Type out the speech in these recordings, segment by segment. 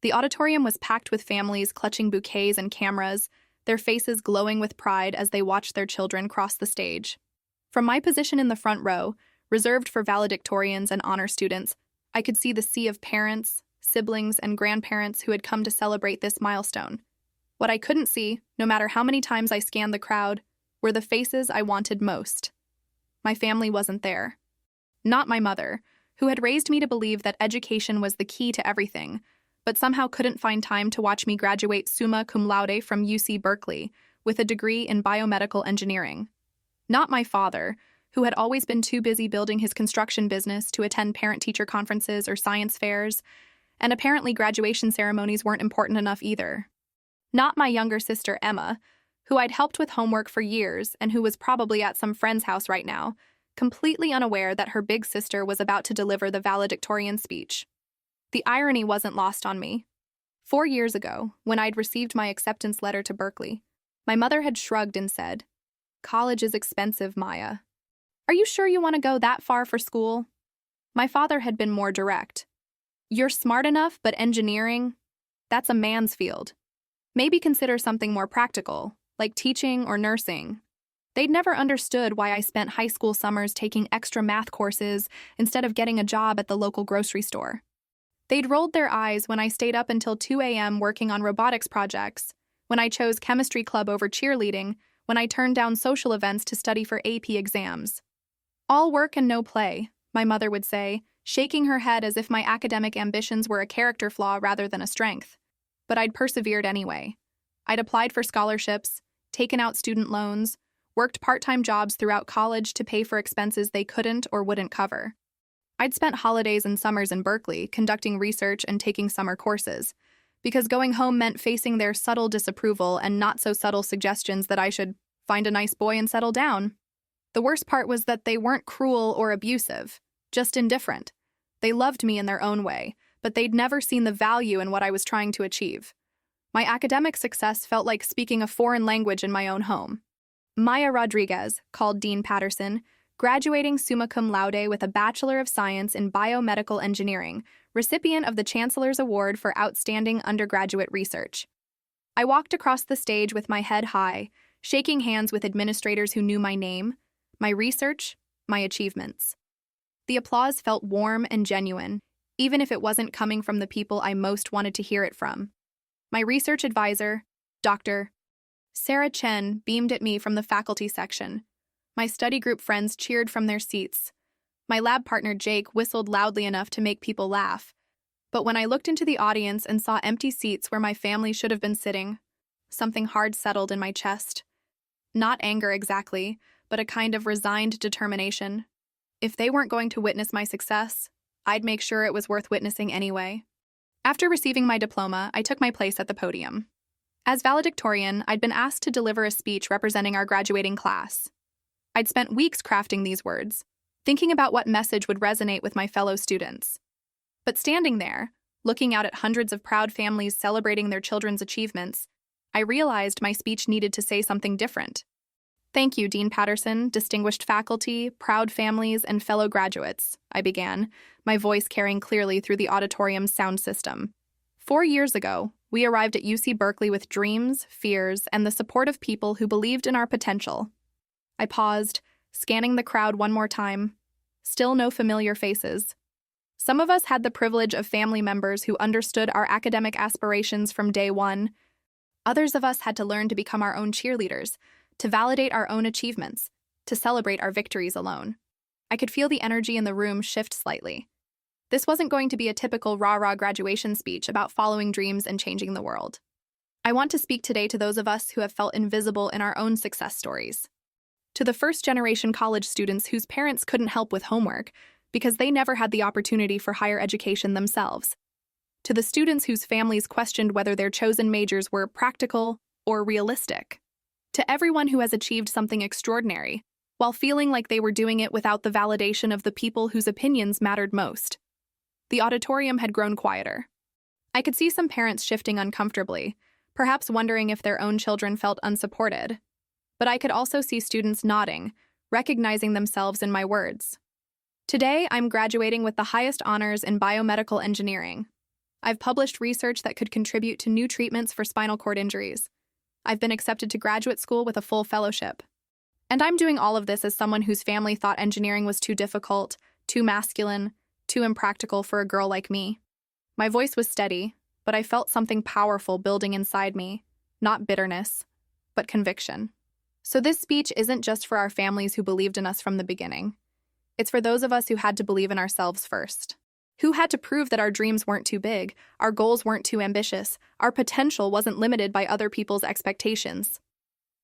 The auditorium was packed with families clutching bouquets and cameras, their faces glowing with pride as they watched their children cross the stage. From my position in the front row, reserved for valedictorians and honor students, I could see the sea of parents, siblings, and grandparents who had come to celebrate this milestone. What I couldn't see, no matter how many times I scanned the crowd, were the faces I wanted most. My family wasn't there. Not my mother, who had raised me to believe that education was the key to everything, but somehow couldn't find time to watch me graduate summa cum laude from UC Berkeley with a degree in biomedical engineering. Not my father, who had always been too busy building his construction business to attend parent-teacher conferences or science fairs, and apparently graduation ceremonies weren't important enough either. Not my younger sister Emma, who I'd helped with homework for years and who was probably at some friend's house right now, completely unaware that her big sister was about to deliver the valedictorian speech. The irony wasn't lost on me. 4 years ago, when I'd received my acceptance letter to Berkeley, my mother had shrugged and said, "College is expensive, Maya. Are you sure you want to go that far for school?" My father had been more direct. "You're smart enough, but engineering? That's a man's field. Maybe consider something more practical, like teaching or nursing." They'd never understood why I spent high school summers taking extra math courses instead of getting a job at the local grocery store. They'd rolled their eyes when I stayed up until 2 a.m. working on robotics projects, when I chose chemistry club over cheerleading, when I turned down social events to study for AP exams. "All work and no play," my mother would say, shaking her head as if my academic ambitions were a character flaw rather than a strength. But I'd persevered anyway. I'd applied for scholarships, taken out student loans, worked part-time jobs throughout college to pay for expenses they couldn't or wouldn't cover. I'd spent holidays and summers in Berkeley conducting research and taking summer courses, because going home meant facing their subtle disapproval and not-so-subtle suggestions that I should find a nice boy and settle down. The worst part was that they weren't cruel or abusive, just indifferent. They loved me in their own way, but they'd never seen the value in what I was trying to achieve. My academic success felt like speaking a foreign language in my own home. Maya Rodriguez, called Dean Patterson, graduating summa cum laude with a Bachelor of Science in Biomedical Engineering, recipient of the Chancellor's Award for Outstanding Undergraduate Research. I walked across the stage with my head high, shaking hands with administrators who knew my name, my research, my achievements. The applause felt warm and genuine, even if it wasn't coming from the people I most wanted to hear it from. My research advisor, Dr. Sarah Chen, beamed at me from the faculty section. My study group friends cheered from their seats. My lab partner Jake whistled loudly enough to make people laugh. But when I looked into the audience and saw empty seats where my family should have been sitting, something hard settled in my chest. Not anger exactly, but a kind of resigned determination. If they weren't going to witness my success, I'd make sure it was worth witnessing anyway. After receiving my diploma, I took my place at the podium. As valedictorian, I'd been asked to deliver a speech representing our graduating class. I'd spent weeks crafting these words, thinking about what message would resonate with my fellow students. But standing there, looking out at hundreds of proud families celebrating their children's achievements, I realized my speech needed to say something different. "Thank you, Dean Patterson, distinguished faculty, proud families, and fellow graduates," I began, my voice carrying clearly through the auditorium's sound system. 4 years ago, we arrived at UC Berkeley with dreams, fears, and the support of people who believed in our potential. I paused, scanning the crowd one more time. Still no familiar faces. Some of us had the privilege of family members who understood our academic aspirations from day one. Others of us had to learn to become our own cheerleaders, to validate our own achievements, to celebrate our victories alone. I could feel the energy in the room shift slightly. This wasn't going to be a typical rah-rah graduation speech about following dreams and changing the world. I want to speak today to those of us who have felt invisible in our own success stories. To the first-generation college students whose parents couldn't help with homework because they never had the opportunity for higher education themselves. To the students whose families questioned whether their chosen majors were practical or realistic. To everyone who has achieved something extraordinary, while feeling like they were doing it without the validation of the people whose opinions mattered most. The auditorium had grown quieter. I could see some parents shifting uncomfortably, perhaps wondering if their own children felt unsupported. But I could also see students nodding, recognizing themselves in my words. Today, I'm graduating with the highest honors in biomedical engineering. I've published research that could contribute to new treatments for spinal cord injuries. I've been accepted to graduate school with a full fellowship. And I'm doing all of this as someone whose family thought engineering was too difficult, too masculine, too impractical for a girl like me. My voice was steady, but I felt something powerful building inside me, not bitterness, but conviction. So this speech isn't just for our families who believed in us from the beginning. It's for those of us who had to believe in ourselves first. Who had to prove that our dreams weren't too big, our goals weren't too ambitious, our potential wasn't limited by other people's expectations.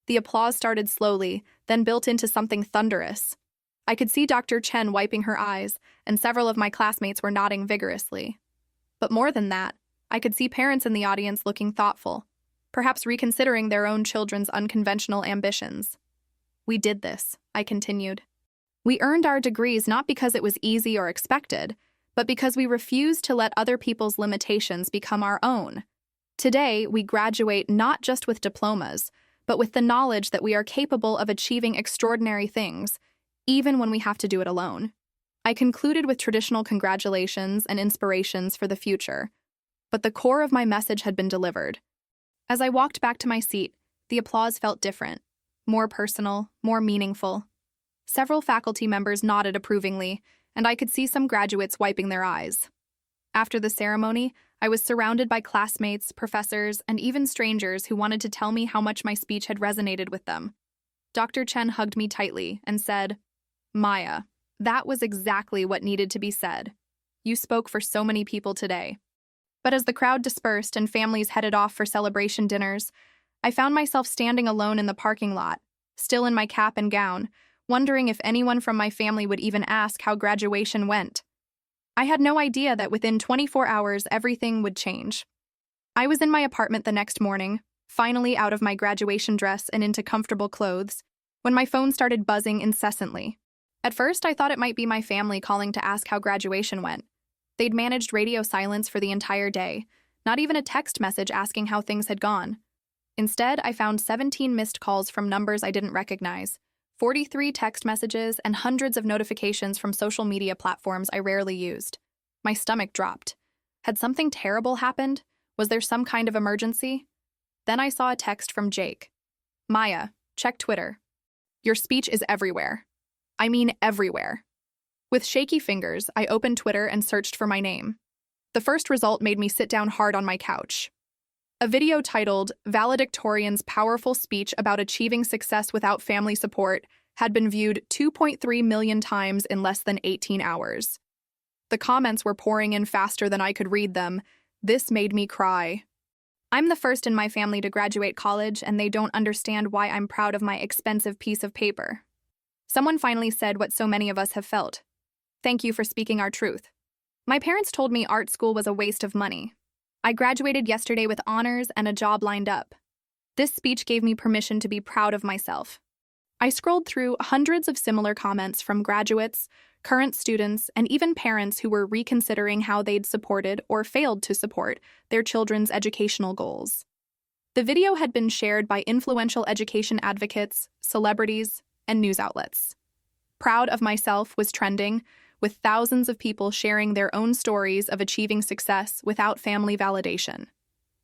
The applause started slowly, then built into something thunderous. I could see Dr. Chen wiping her eyes, and several of my classmates were nodding vigorously. But more than that, I could see parents in the audience looking thoughtful, perhaps reconsidering their own children's unconventional ambitions. We did this, I continued. We earned our degrees not because it was easy or expected, but because we refused to let other people's limitations become our own. Today, we graduate not just with diplomas, but with the knowledge that we are capable of achieving extraordinary things, even when we have to do it alone. I concluded with traditional congratulations and inspirations for the future, but the core of my message had been delivered. As I walked back to my seat, the applause felt different, more personal, more meaningful. Several faculty members nodded approvingly, and I could see some graduates wiping their eyes. After the ceremony, I was surrounded by classmates, professors, and even strangers who wanted to tell me how much my speech had resonated with them. Dr. Chen hugged me tightly and said, "Maya, that was exactly what needed to be said. You spoke for so many people today." But as the crowd dispersed and families headed off for celebration dinners, I found myself standing alone in the parking lot, still in my cap and gown, wondering if anyone from my family would even ask how graduation went. I had no idea that within 24 hours everything would change. I was in my apartment the next morning, finally out of my graduation dress and into comfortable clothes, when my phone started buzzing incessantly. At first, I thought it might be my family calling to ask how graduation went. They'd managed radio silence for the entire day, not even a text message asking how things had gone. Instead, I found 17 missed calls from numbers I didn't recognize, 43 text messages, and hundreds of notifications from social media platforms I rarely used. My stomach dropped. Had something terrible happened? Was there some kind of emergency? Then I saw a text from Jake. "Maya, check Twitter. Your speech is everywhere. I mean everywhere." With shaky fingers, I opened Twitter and searched for my name. The first result made me sit down hard on my couch. A video titled "Valedictorian's Powerful Speech About Achieving Success Without Family Support" had been viewed 2.3 million times in less than 18 hours. The comments were pouring in faster than I could read them. This made me cry. I'm the first in my family to graduate college, and they don't understand why I'm proud of my expensive piece of paper. Someone finally said what so many of us have felt. Thank you for speaking our truth. My parents told me art school was a waste of money. I graduated yesterday with honors and a job lined up. This speech gave me permission to be proud of myself. I scrolled through hundreds of similar comments from graduates, current students, and even parents who were reconsidering how they'd supported or failed to support their children's educational goals. The video had been shared by influential education advocates, celebrities, and news outlets. "Proud of myself" was trending, with thousands of people sharing their own stories of achieving success without family validation.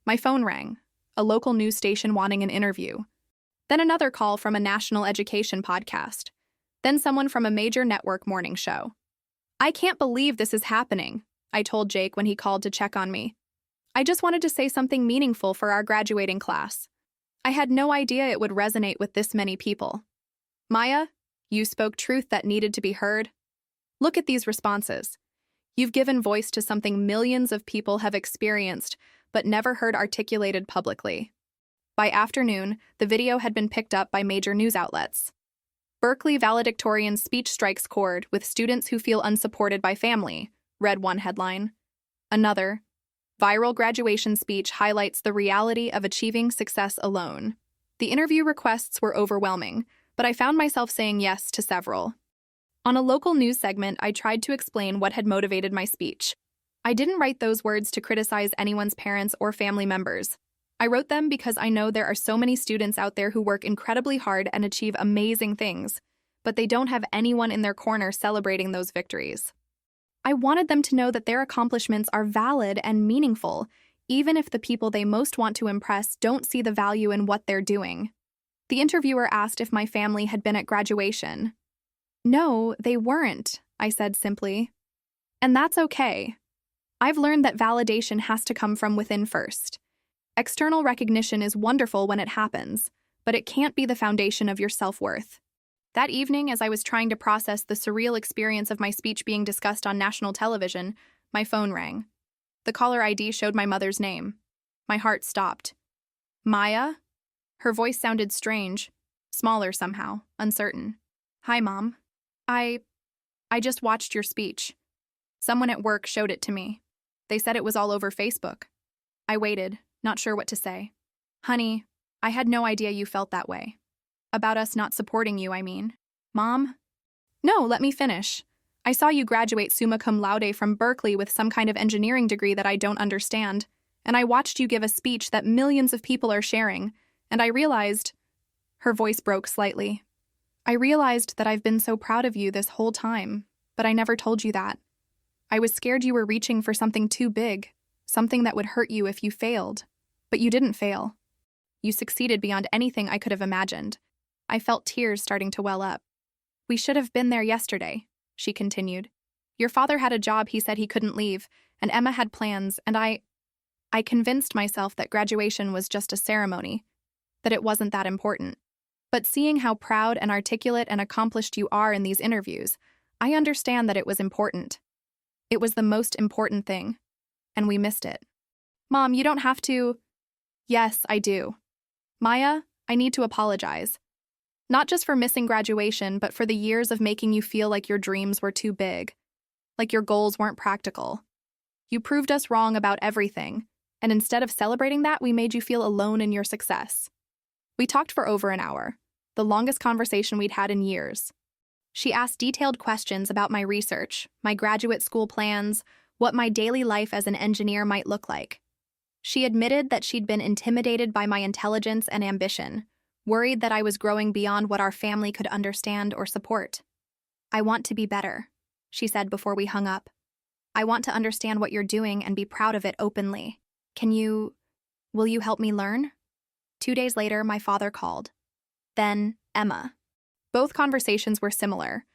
My phone rang, a local news station wanting an interview. Then another call from a national education podcast. Then someone from a major network morning show. "I can't believe this is happening," I told Jake when he called to check on me. "I just wanted to say something meaningful for our graduating class. I had no idea it would resonate with this many people." "Maya, you spoke truth that needed to be heard." Look at these responses. You've given voice to something millions of people have experienced but never heard articulated publicly. By afternoon, the video had been picked up by major news outlets. "Berkeley Valedictorian Speech Strikes Chord with Students Who Feel Unsupported by Family," read one headline. Another, "Viral Graduation Speech Highlights the Reality of Achieving Success Alone." The interview requests were overwhelming, but I found myself saying yes to several. On a local news segment, I tried to explain what had motivated my speech. I didn't write those words to criticize anyone's parents or family members. I wrote them because I know there are so many students out there who work incredibly hard and achieve amazing things, but they don't have anyone in their corner celebrating those victories. I wanted them to know that their accomplishments are valid and meaningful, even if the people they most want to impress don't see the value in what they're doing. The interviewer asked if my family had been at graduation. No, they weren't, I said simply. And that's okay. I've learned that validation has to come from within first. External recognition is wonderful when it happens, but it can't be the foundation of your self-worth. That evening, as I was trying to process the surreal experience of my speech being discussed on national television, my phone rang. The caller ID showed my mother's name. My heart stopped. Maya? Her voice sounded strange, smaller somehow, uncertain. Hi, Mom. I just watched your speech. Someone at work showed it to me. They said it was all over Facebook. I waited, not sure what to say. Honey, I had no idea you felt that way. About us not supporting you, I mean. Mom? No, let me finish. I saw you graduate summa cum laude from Berkeley with some kind of engineering degree that I don't understand, and I watched you give a speech that millions of people are sharing, and I realized... Her voice broke slightly. I realized that I've been so proud of you this whole time, but I never told you that. I was scared you were reaching for something too big, something that would hurt you if you failed. But you didn't fail. You succeeded beyond anything I could have imagined. I felt tears starting to well up. We should have been there yesterday, she continued. Your father had a job he said he couldn't leave, and Emma had plans, and I convinced myself that graduation was just a ceremony, that it wasn't that important. But seeing how proud and articulate and accomplished you are in these interviews, I understand that it was important. It was the most important thing, and we missed it. Mom, you don't have to... Yes, I do. Maya, I need to apologize. Not just for missing graduation, but for the years of making you feel like your dreams were too big, like your goals weren't practical. You proved us wrong about everything, and instead of celebrating that, we made you feel alone in your success. We talked for over an hour, the longest conversation we'd had in years. She asked detailed questions about my research, my graduate school plans, what my daily life as an engineer might look like. She admitted that she'd been intimidated by my intelligence and ambition, worried that I was growing beyond what our family could understand or support. I want to be better, she said before we hung up. I want to understand what you're doing and be proud of it openly. Will you help me learn? 2 days later, my father called. Then, Emma. Both conversations were similar.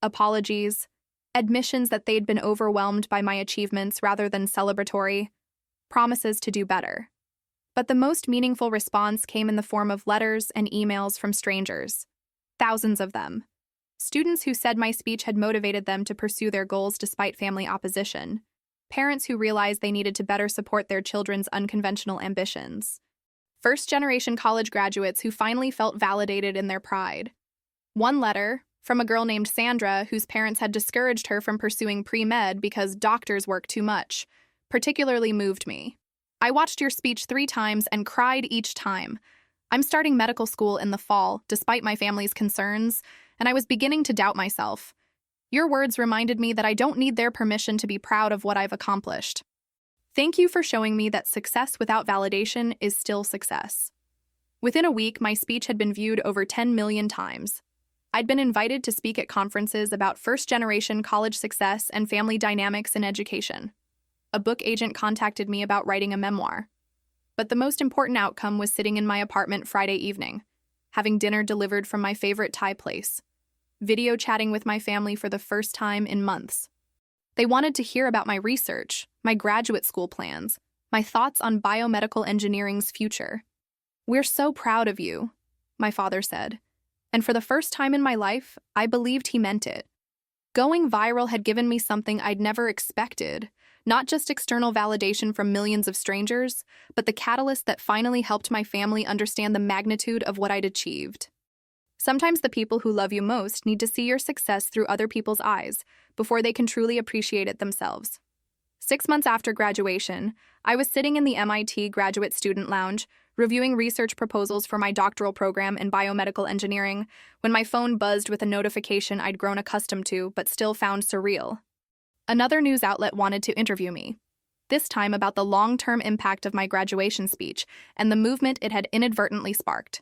Apologies, admissions that they'd been overwhelmed by my achievements rather than celebratory, promises to do better. But the most meaningful response came in the form of letters and emails from strangers. Thousands of them. Students who said my speech had motivated them to pursue their goals despite family opposition. Parents who realized they needed to better support their children's unconventional ambitions. First-generation college graduates who finally felt validated in their pride. One letter, from a girl named Sandra whose parents had discouraged her from pursuing pre-med because doctors work too much, particularly moved me. I watched your speech 3 times and cried each time. I'm starting medical school in the fall, despite my family's concerns, and I was beginning to doubt myself. Your words reminded me that I don't need their permission to be proud of what I've accomplished. Thank you for showing me that success without validation is still success. Within a week, my speech had been viewed over 10 million times. I'd been invited to speak at conferences about first-generation college success and family dynamics in education. A book agent contacted me about writing a memoir. But the most important outcome was sitting in my apartment Friday evening, having dinner delivered from my favorite Thai place, video chatting with my family for the first time in months. They wanted to hear about my research, my graduate school plans, my thoughts on biomedical engineering's future. We're so proud of you, my father said. And for the first time in my life, I believed he meant it. Going viral had given me something I'd never expected, not just external validation from millions of strangers, but the catalyst that finally helped my family understand the magnitude of what I'd achieved. Sometimes the people who love you most need to see your success through other people's eyes before they can truly appreciate it themselves. 6 months after graduation, I was sitting in the MIT Graduate Student Lounge, reviewing research proposals for my doctoral program in biomedical engineering, when my phone buzzed with a notification I'd grown accustomed to but still found surreal. Another news outlet wanted to interview me, this time about the long-term impact of my graduation speech and the movement it had inadvertently sparked.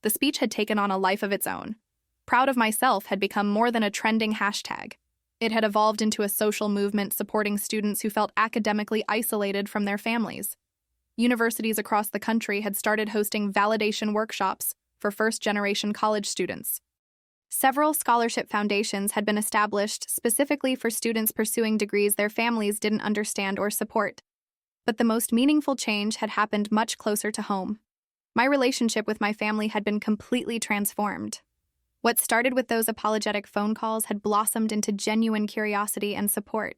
The speech had taken on a life of its own. Proud of myself had become more than a trending hashtag. It had evolved into a social movement supporting students who felt academically isolated from their families. Universities across the country had started hosting validation workshops for first-generation college students. Several scholarship foundations had been established specifically for students pursuing degrees their families didn't understand or support. But the most meaningful change had happened much closer to home. My relationship with my family had been completely transformed. What started with those apologetic phone calls had blossomed into genuine curiosity and support.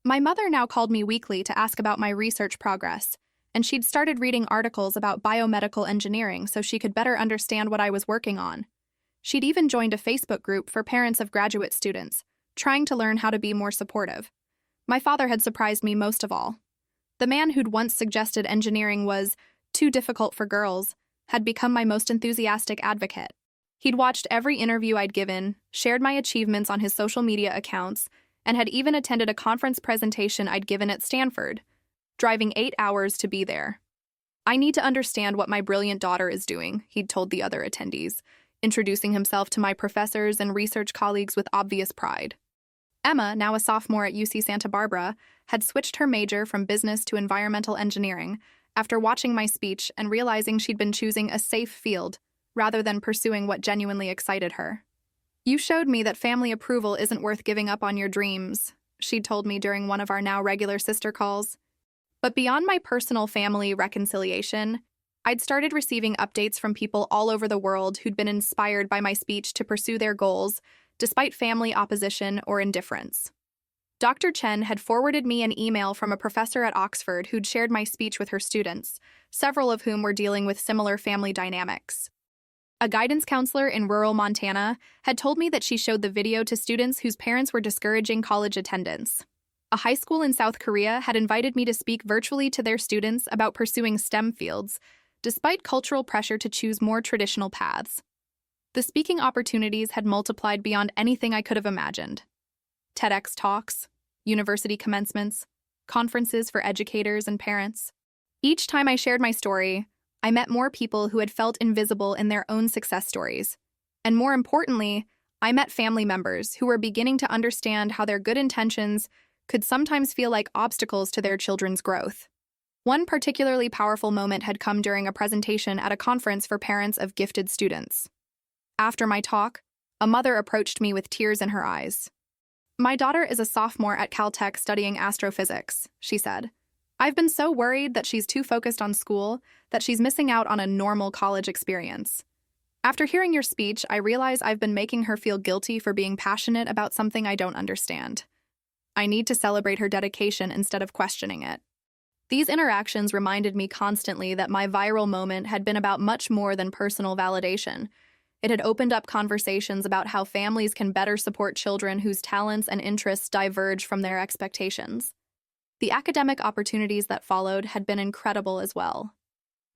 My mother now called me weekly to ask about my research progress, and she'd started reading articles about biomedical engineering so she could better understand what I was working on. She'd even joined a Facebook group for parents of graduate students, trying to learn how to be more supportive. My father had surprised me most of all. The man who'd once suggested engineering was too difficult for girls had become my most enthusiastic advocate. He'd watched every interview I'd given, shared my achievements on his social media accounts, and had even attended a conference presentation I'd given at Stanford, driving 8 hours to be there. "I need to understand what my brilliant daughter is doing," he'd told the other attendees, introducing himself to my professors and research colleagues with obvious pride. Emma, now a sophomore at UC Santa Barbara, had switched her major from business to environmental engineering after watching my speech and realizing she'd been choosing a safe field rather than pursuing what genuinely excited her. "You showed me that family approval isn't worth giving up on your dreams," she'd told me during one of our now regular sister calls. But beyond my personal family reconciliation, I'd started receiving updates from people all over the world who'd been inspired by my speech to pursue their goals, despite family opposition or indifference. Dr. Chen had forwarded me an email from a professor at Oxford who'd shared my speech with her students, several of whom were dealing with similar family dynamics. A guidance counselor in rural Montana had told me that she showed the video to students whose parents were discouraging college attendance. A high school in South Korea had invited me to speak virtually to their students about pursuing STEM fields, despite cultural pressure to choose more traditional paths. The speaking opportunities had multiplied beyond anything I could have imagined. TEDx talks, university commencements, conferences for educators and parents. Each time I shared my story, I met more people who had felt invisible in their own success stories. And more importantly, I met family members who were beginning to understand how their good intentions could sometimes feel like obstacles to their children's growth. One particularly powerful moment had come during a presentation at a conference for parents of gifted students. After my talk, a mother approached me with tears in her eyes. "My daughter is a sophomore at Caltech studying astrophysics," she said. "I've been so worried that she's too focused on school that she's missing out on a normal college experience. After hearing your speech, I realize I've been making her feel guilty for being passionate about something I don't understand. I need to celebrate her dedication instead of questioning it." These interactions reminded me constantly that my viral moment had been about much more than personal validation. It had opened up conversations about how families can better support children whose talents and interests diverge from their expectations. The academic opportunities that followed had been incredible as well.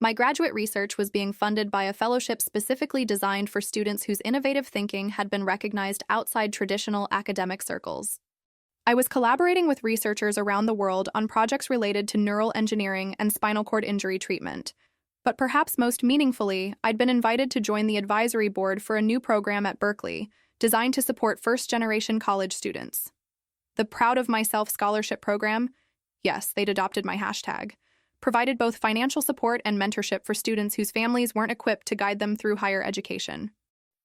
My graduate research was being funded by a fellowship specifically designed for students whose innovative thinking had been recognized outside traditional academic circles. I was collaborating with researchers around the world on projects related to neural engineering and spinal cord injury treatment. But perhaps most meaningfully, I'd been invited to join the advisory board for a new program at Berkeley, designed to support first-generation college students. The Proud of Myself scholarship program, yes, they'd adopted my hashtag, provided both financial support and mentorship for students whose families weren't equipped to guide them through higher education.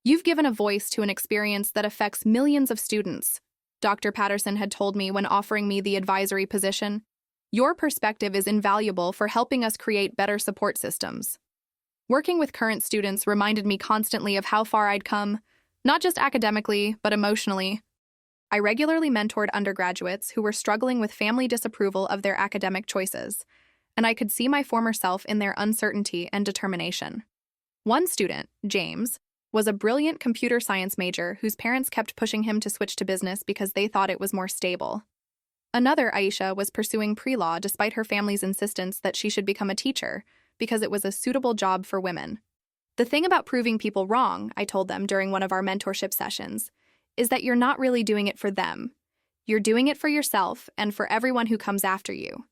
"You've given a voice to an experience that affects millions of students," Dr. Patterson had told me when offering me the advisory position. "Your perspective is invaluable for helping us create better support systems." Working with current students reminded me constantly of how far I'd come, not just academically, but emotionally. I regularly mentored undergraduates who were struggling with family disapproval of their academic choices, and I could see my former self in their uncertainty and determination. One student, James, was a brilliant computer science major whose parents kept pushing him to switch to business because they thought it was more stable. Another, Aisha, was pursuing pre-law despite her family's insistence that she should become a teacher because it was a suitable job for women. "The thing about proving people wrong," I told them during one of our mentorship sessions, "is that you're not really doing it for them. You're doing it for yourself and for everyone who comes after you.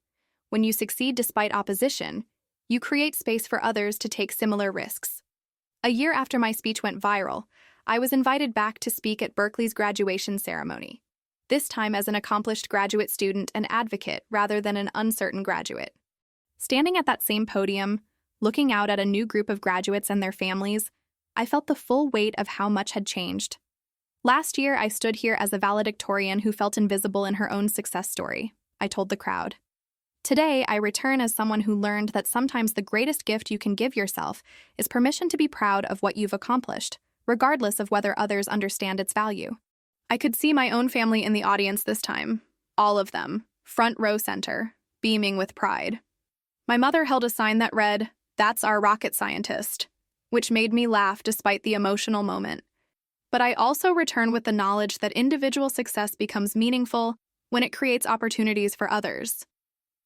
When you succeed despite opposition, you create space for others to take similar risks." A year after my speech went viral, I was invited back to speak at Berkeley's graduation ceremony. this time as an accomplished graduate student and advocate rather than an uncertain graduate. Standing at that same podium, looking out at a new group of graduates and their families, I felt the full weight of how much had changed. Last year, I stood here as a valedictorian who felt invisible in her own success story, I told the crowd. Today, I return as someone who learned that sometimes the greatest gift you can give yourself is permission to be proud of what you've accomplished, regardless of whether others understand its value. I could see my own family in the audience this time, all of them, front row center, beaming with pride. My mother held a sign that read, "That's our rocket scientist," which made me laugh despite the emotional moment. But I also return with the knowledge that individual success becomes meaningful when it creates opportunities for others.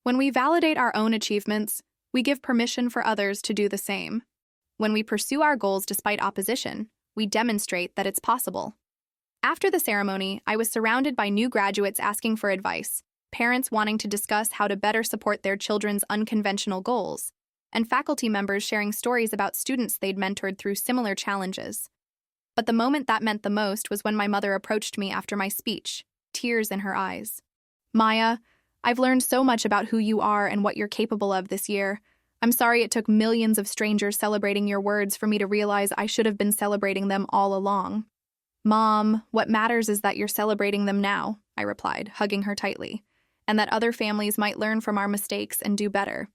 When we validate our own achievements, we give permission for others to do the same. When we pursue our goals despite opposition, we demonstrate that it's possible. After the ceremony, I was surrounded by new graduates asking for advice, parents wanting to discuss how to better support their children's unconventional goals, and faculty members sharing stories about students they'd mentored through similar challenges. But the moment that meant the most was when my mother approached me after my speech, tears in her eyes. "Maya, I've learned so much about who you are and what you're capable of this year. I'm sorry it took millions of strangers celebrating your words for me to realize I should have been celebrating them all along." "Mom, what matters is that you're celebrating them now," I replied, hugging her tightly, "and that other families might learn from our mistakes and do better."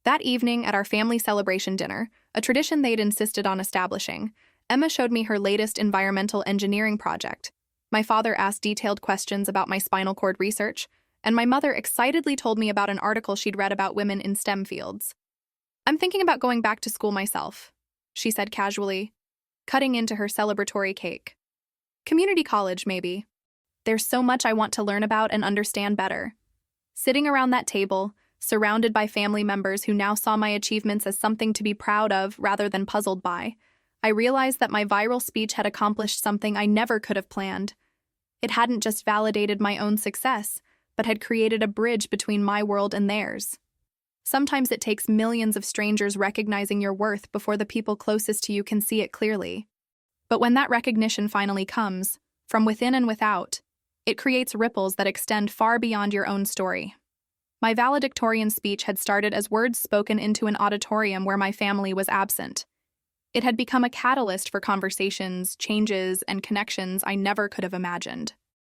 That evening at our family celebration dinner, a tradition they'd insisted on establishing, Emma showed me her latest environmental engineering project. My father asked detailed questions about my spinal cord research, and my mother excitedly told me about an article she'd read about women in STEM fields. "I'm thinking about going back to school myself," she said casually, cutting into her celebratory cake. "Community college, maybe. There's so much I want to learn about and understand better." Sitting around that table, surrounded by family members who now saw my achievements as something to be proud of rather than puzzled by, I realized that my viral speech had accomplished something I never could have planned. It hadn't just validated my own success, but had created a bridge between my world and theirs. Sometimes it takes millions of strangers recognizing your worth before the people closest to you can see it clearly. But when that recognition finally comes, from within and without, it creates ripples that extend far beyond your own story. My valedictorian speech had started as words spoken into an auditorium where my family was absent. It had become a catalyst for conversations, changes, and connections I never could have imagined.